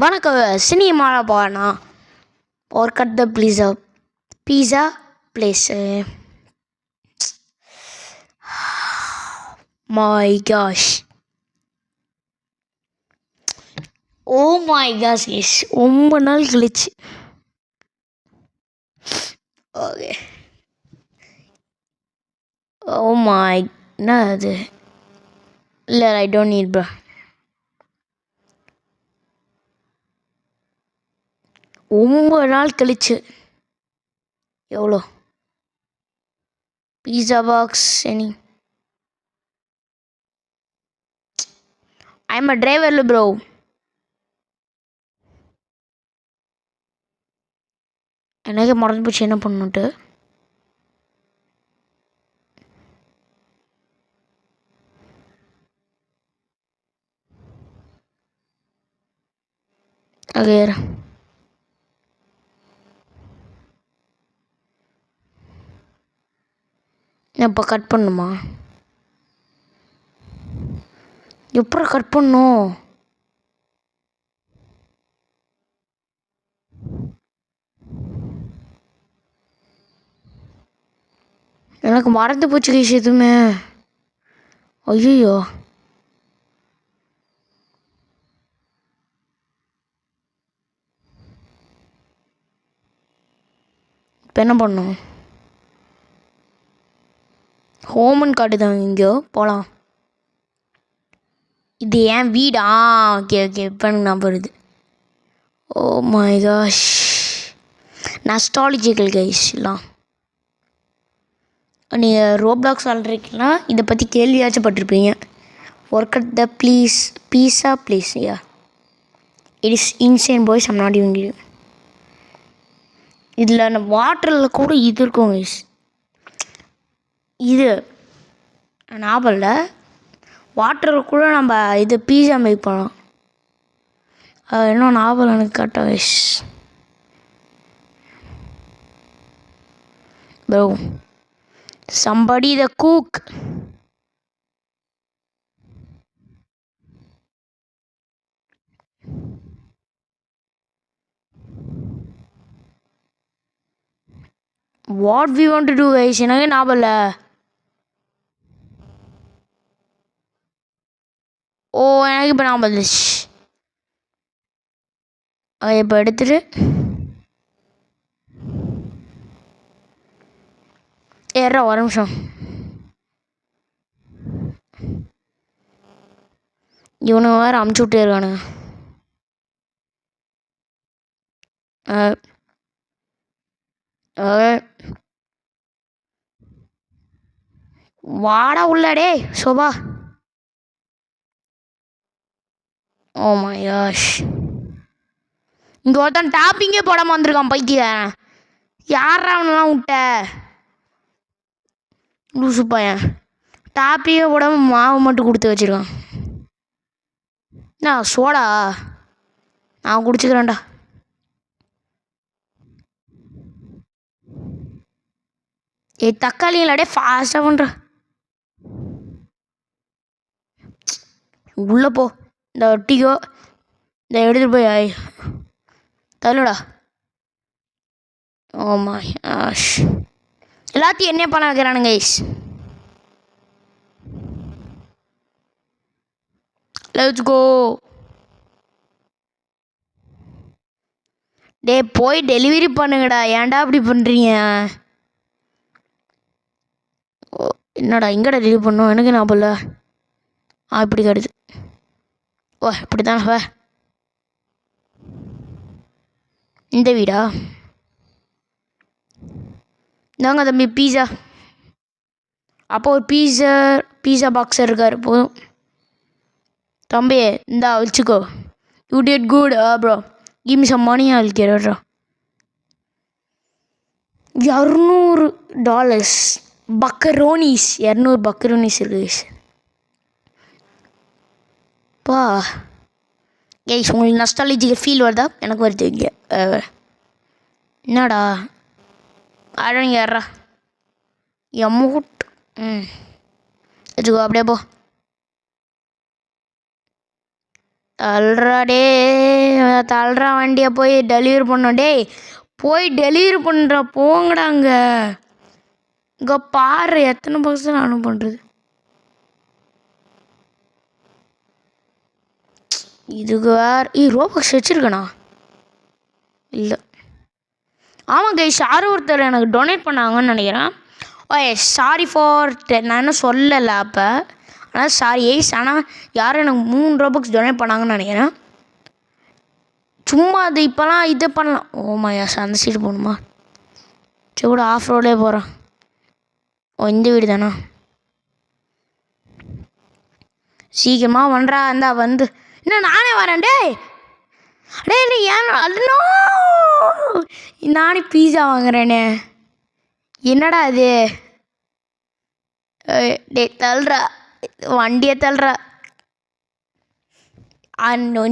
வணக்கம் சினிமாவில் போனா ஒரு cut the pizza place my cash oh my cash yes ரொம்ப நாள் கழிச்சு. ஓகே ஓ மை என்ன அது இல்லை ஐ டோன்ட் நீட் ப்ரோ. ரொம்ப நாள் கழிச்சு எவ்வளோ pizza box any I am a டிரைவர்ல ப்ரோ. எனக்கு மறந்து போச்சு என்ன பண்ணுன்ட்டு. ஓகே இப்போ கட் பண்ணுமா? எப்படி கட் பண்ணும்? எனக்கு மறந்து போச்சு கைஸ் எதுவுமே. ஐயோ இப்போ என்ன பண்ணும்? ஹோமன் கார்டு தான் இங்கேயோ போகலாம். இது ஏன் வீடா? ஓகே ஓகே இப்போ எனக்கு ஞாபகம் வருது. Oh my gosh nostalgical guys எல்லாம். நீங்கள் ரோப்ளாக்ஸ் விளாட்றீங்கன்னா இதை பற்றி கேள்வியாச்சும் பட்டிருப்பீங்க. Work at the pizza place yeah it is insane boys I'm not young you. இதில் அந்த வாட்டரில் கூட இது இருக்கும் கைஸ். இது ஞாபகம் வாட்டரில் கூட நம்ம இது பீஸா மேக் பண்ணலாம். இன்னும் ஞாபகம் எனக்கு கரெக்டாக guys. Bro somebody the cook. what we want to do guys எனக்கு ஞாபகம் இல்லை. ஓ எனக்கு இப்போ ஞாபகம் வந்துச்சு. இப்போ எடுத்துட்டு ஏறா ஒரு நிமிஷம். இவனுங்க வேறு அமுச்சு விட்டே இருக்கானுங்க. வாடா உள்ளடே சோபா. ஓ மை காஷ் இங்கே ஒருத்தன் டாப்பிங்கே போடாமல் வந்திருக்கான் பைத்தியன். யாரா அவனெல்லாம் விட்ட லூசு பையன். டாப்பிங்கே போடாமல் மாவு மட்டும் கொடுத்து வச்சுருக்கான். என்ன சோடா? நான் குடிச்சுக்கிறேன்டா. தக்காளி இல்லாடே ஃபாஸ்ட்டாக பண்ணுற. உள்ளே போ இந்த ஒட்டிக்கோ இந்த எடுத்துகிட்டு போய் தள்ளுடா. ஓ மை ஆஷ் எல்லாத்தையும் என்ன பண்ண வைக்கிறானுங்க கைஸ். Let's go. டே போய் டெலிவரி பண்ணுங்கடா. ஏன்டா அப்படி பண்ணுறீங்க? ஓ என்னடா எங்கடா டெலிவரி பண்ணும் எனக்கு ஞாபகம் இல்லை. இப்படி கடுது. ஓ இப்படி தானே இந்த வீடா? இந்தாங்க தம்பி பீஸா. அப்போ ஒரு பீஸா பாக்ஸர் இருக்கார் போதும். தம்பி இந்தா வச்சுக்கோ. You did good bro. Give me some money all கேட்றா. $200 பக்கரோனிஸ். 200 பக்கரோனிஸ் இருக்கு பா. ஏய் உங்களுக்கு நாஸ்டாலஜிக்கல் ஃபீல் வருதா? எனக்கு வருது இங்கே. என்னடா ஆடங்க ஏறா எம்மூட். வச்சுக்கோ அப்படியே போ. அல்றாடே தள்ளுற வண்டியை போய் டெலிவரி பண்ணோம். டேய் போய் டெலிவரி பண்ணுற போங்கடாங்க. இங்கே பாரு எத்தனை பாக்ஸ் நானும் பண்ணுறது. இதுக்கு வேறு ரோபாக்ஸ் வச்சுருக்கேண்ணா இல்லை. ஆமாம் கைஸ், யாரும் ஒருத்தர் எனக்கு டொனேட் பண்ணாங்கன்னு நினைக்கிறேன். ஓ சாரி ஃபார் நான் இன்னும் சொல்லலை அப்போ. ஆனால் சாரி ஏஸ். ஆனால் யாரும் எனக்கு 3 ரோபாக்ஸ் டொனேட் பண்ணாங்கன்னு நினைக்கிறேன். சும்மா அது இப்போலாம் இது பண்ணலாம். ஓமாயாஸ் அந்த சைடு போகணுமா? சரி கூட ஆஃப் ரோடே போகிறேன். இந்த வீடு தானா? சீக்கிரமாக பண்ணுறா இருந்தா வந்து இன்னும் நானே வரேன். டே நீ ஏன் அல்லோ நானே பீஸா வாங்குறேனே. என்னடா இது? டே தள்ளுறா வண்டியை தள்ளுறா.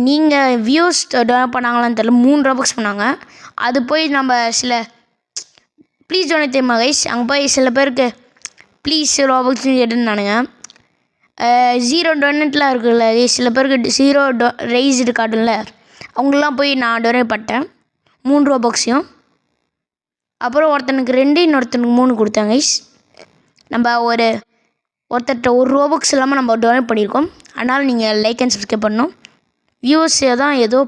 நீங்கள் வியூஸ் டொனேட் பண்ணாங்களான்னு தெரியல. 3 ரோபாக்ஸ் பண்ணாங்க. அது போய் நம்ம சில ப்ளீஸ் டொனேட் தெரியுமா கைஸ்? அங்கே போய் சில பேருக்கு ப்ளீஸ் ரோபாக்ஸ் எடுன்னானுங்க. 0 டொனேட்லாம் இருக்குல்ல, சில பேருக்கு 0 ரைஸ்டு காட்டும்ல, அவங்களெலாம் போய் நான் டொனேட் பண்ணிட்டேன் 3 ரோபாக்ஸையும். அப்புறம் ஒருத்தனுக்கு 2 இன்னொருத்தனுக்கு 3 கொடுத்தாங்க கைஸ். நம்ம ஒருத்தர்கிட்ட 1 ரோபாக்ஸ் இல்லாமல் நம்ம டொனேட் பண்ணியிருக்கோம். அதனால் நீங்கள் லைக் அண்ட் சப்ஸ்கிரைப் பண்ணணும். வியூஸே தான் ஏதோ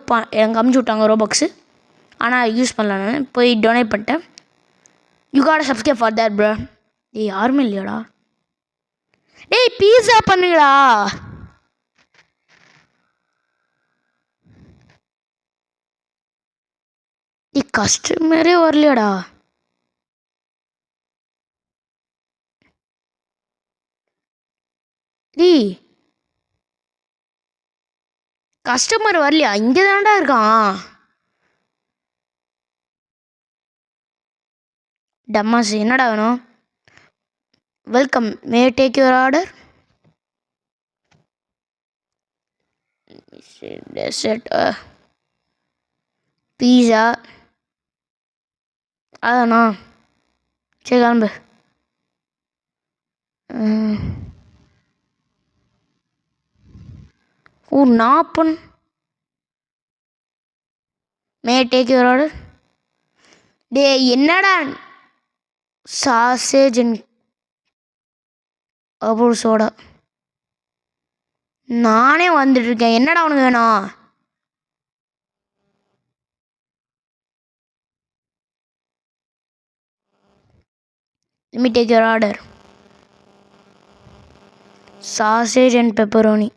எனக்கு அமுச்சு விட்டாங்க ரோபாக்ஸு, ஆனால் யூஸ் பண்ணல. நான் போய் டொனேட் பண்ணிட்டேன். You got subscribe for that bro. யாருமே இல்லையாடா? டேய் பீஸா பண்ணுங்கடா. கஸ்டமரே வரலையாடா? டேய் கஸ்டமர் வரலையா? இங்கே தானடா இருக்கான் டம்மாஸ். என்னடா வேணும்? Welcome, may take your order. Dessert pizza அதாண்ணா. சரி கிளம்பு. நாப்பன் மே டேக் யுவர் ஆர்டர். டே என்னடா சாசேஜ் அப்புறம் சோடா. நானே வந்துட்டுருக்கேன். என்னடா உனக்கு வேணும்? let me take your order. sausage and pepperoni.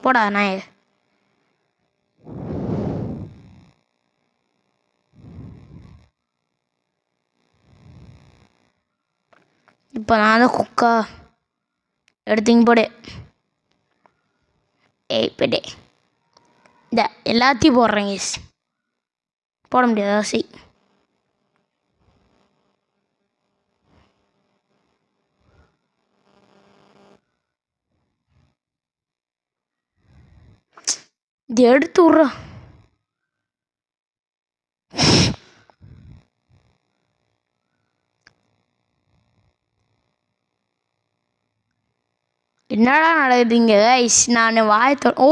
போடா நாயே. இப்போ நான் தான் குக்கா எடுத்தீங்க போடு. போடே இந்த எல்லாத்தையும் போடுறேங்க. போட முடியாதா? சரி இது எடுத்து விட்றா. என்னடா நடக்குதுங்க கைஸ்? நான் ஓ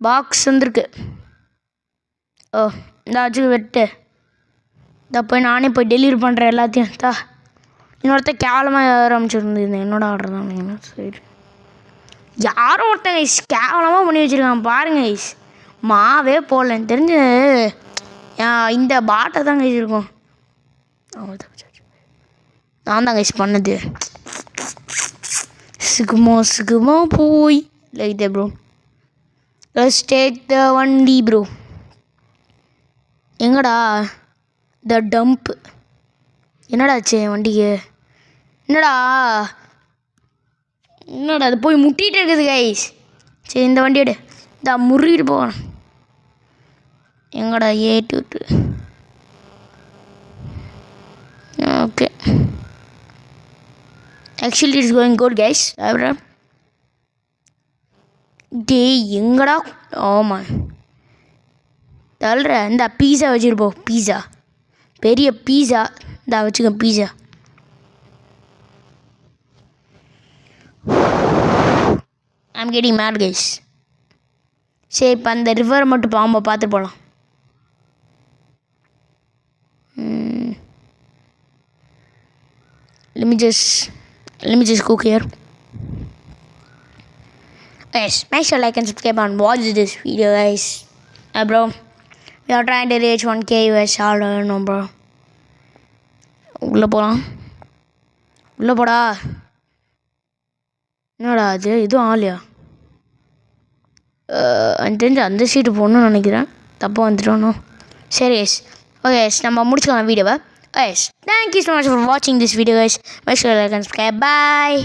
பாக்ஸ் வந்துருக்கு. ஓ இந்த வச்சு வெட்டு. இதை போய் நானே போய் டெலிவரி பண்ணுறேன் எல்லாத்தையும். இன்னொருத்த கேவலமாக ஆரம்பிச்சுருந்தது என்னோட ஆர்டர் தான். சரி யாரும் ஒருத்தங்க கைஸ் கேவலமாக பண்ணி வச்சுருக்காங்க பாருங்க கைஸ். மாவே போடலன்னு தெரிஞ்சு இந்த பாட்டை தான் கைஸ் இருக்கும். நான் தான் கைஸ் பண்ணது. சிகுமா போய் like they bro. Let's take the வண்டி ப்ரோ. எங்கடா த டம்ப்? என்னடாச்சு வண்டிக்கு? என்னடா அது போய் முட்டிகிட்டு இருக்குது கைஸ். சரி இந்த வண்டி எடு. இந்த முறிட்டு போகணும். எங்கடா ஏட்டு? Okay actually it's going good guys. டேய் எங்கடா? ஆமாம் தள்ளுற. இந்த பீஸா வச்சுருப்போம். பீஸா பெரிய பீஸா இந்த வச்சுக்க. பீஸா ஐம் கெட்டிங் மேட் கைஸ். சரி இப்போ அந்த ரிவரை மட்டும் பாம்பை பார்த்து போகலாம். Let me just cook here. Guys, make sure like and subscribe and watch this video, guys. Bro, we are trying to reach 1K US. I don't know, bro. உள்ளே போகலாம். உள்ளே போடா. என்னடா அது இதுவும் ஆலையா? தெரிஞ்சு அந்த சீட்டு போகணுன்னு நினைக்கிறேன். தப்பாக வந்துட்டோம். சரி எஸ் ஓகே எஸ் நம்ம முடிச்சுக்கலாம் வீடியோவை. Yes thank you so much for வாட்சிங் this video. Yes make sure like and subscribe. Bye.